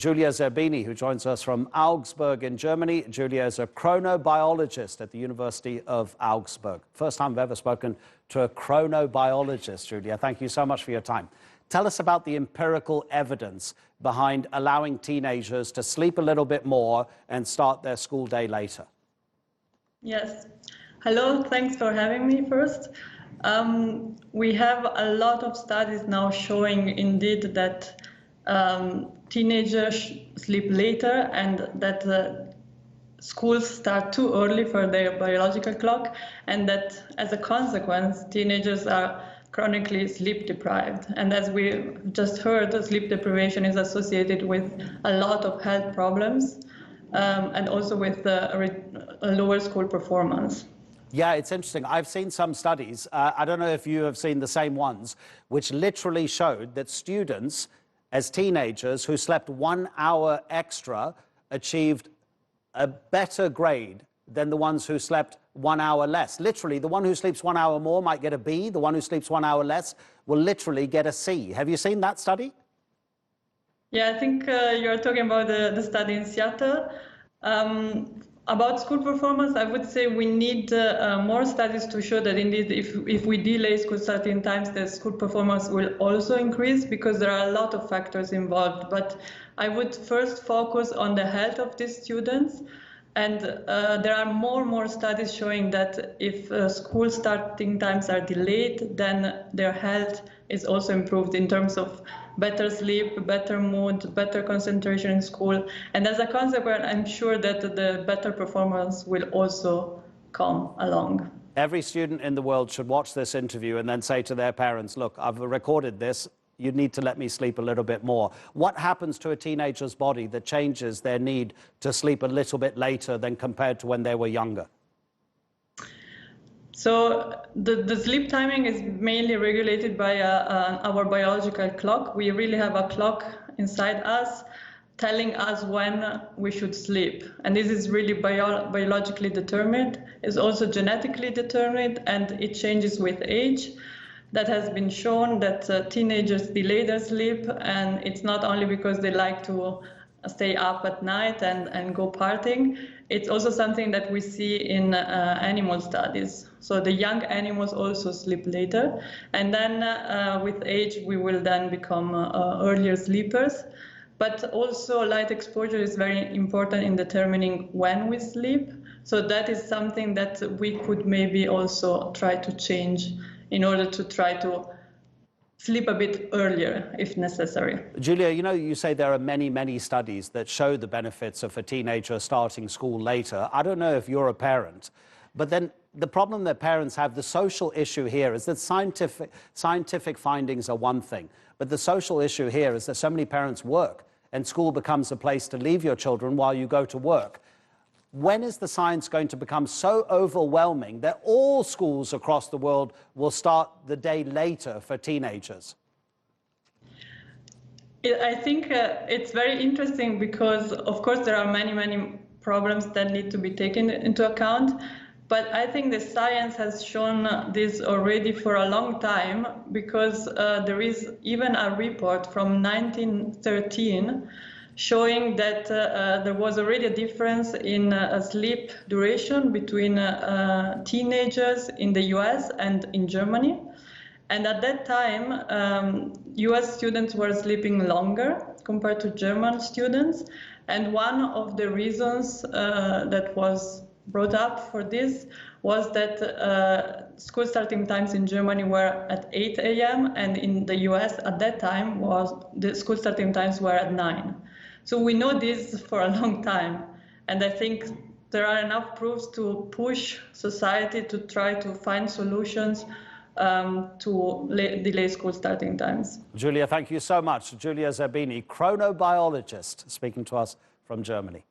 Giulia Zerbini, who joins us from Augsburg in Germany. Giulia is a chronobiologist at the University of Augsburg. First time I've ever spoken to a chronobiologist, Giulia. Thank you so much for your time. Tell us about the empirical evidence behind allowing teenagers to sleep a little bit more and start their school day later. Yes. Hello, thanks for having me first. We have a lot of studies now showing indeed that teenagers sleep later and that schools start too early for their biological clock, and that as a consequence, teenagers are chronically sleep deprived. And as we just heard, sleep deprivation is associated with a lot of health problems and also with a lower school performance. Yeah, it's interesting. I've seen some studies, I don't know if you have seen the same ones, which literally showed that students as teenagers who slept 1 hour extra achieved a better grade than the ones who slept 1 hour less. Literally, the one who sleeps 1 hour more might get a B. The one who sleeps 1 hour less will literally get a C. Have you seen that study? Yeah, I think you're talking about the study in Seattle. About school performance, I would say we need more studies to show that indeed if we delay school starting times, the school performance will also increase, because there are a lot of factors involved. But I would first focus on the health of these students. And there are more studies showing that if school starting times are delayed, then their health is also improved in terms of better sleep, better mood, better concentration in school. And as a consequence, I'm sure that the better performance will also come along. Every student in the world should watch this interview and then say to their parents, look, I've recorded this. You need to let me sleep a little bit more. What happens to a teenager's body that changes their need to sleep a little bit later than compared to when they were younger? So the sleep timing is mainly regulated by our biological clock. We really have a clock inside us telling us when we should sleep. And this is really biologically determined. It's also genetically determined, and it changes with age. That has been shown that teenagers delay their sleep, and it's not only because they like to stay up at night and go partying. It's also something that we see in animal studies. So the young animals also sleep later, and then with age we will then become earlier sleepers. But also light exposure is very important in determining when we sleep. So that is something that we could maybe also try to change in order to try to sleep a bit earlier if necessary. Giulia, you know, you say there are many studies that show the benefits of a teenager starting school later. I don't know if you're a parent, but then the problem that parents have, the social issue here is that scientific findings are one thing, but the social issue here is that so many parents work and school becomes a place to leave your children while you go to work. When is the science going to become so overwhelming that all schools across the world will start the day later for teenagers? I think it's very interesting because, of course, there are many problems that need to be taken into account. But I think the science has shown this already for a long time, because there is even a report from 1913 showing that there was already a difference in sleep duration between teenagers in the US and in Germany. And at that time, US students were sleeping longer compared to German students. And one of the reasons that was brought up for this was that school starting times in Germany were at 8 a.m. and in the US at that time the school starting times were at 9. So we know this for a long time, and I think there are enough proofs to push society to try to find solutions to delay school starting times. Giulia, thank you so much. Giulia Zerbini, chronobiologist, speaking to us from Germany.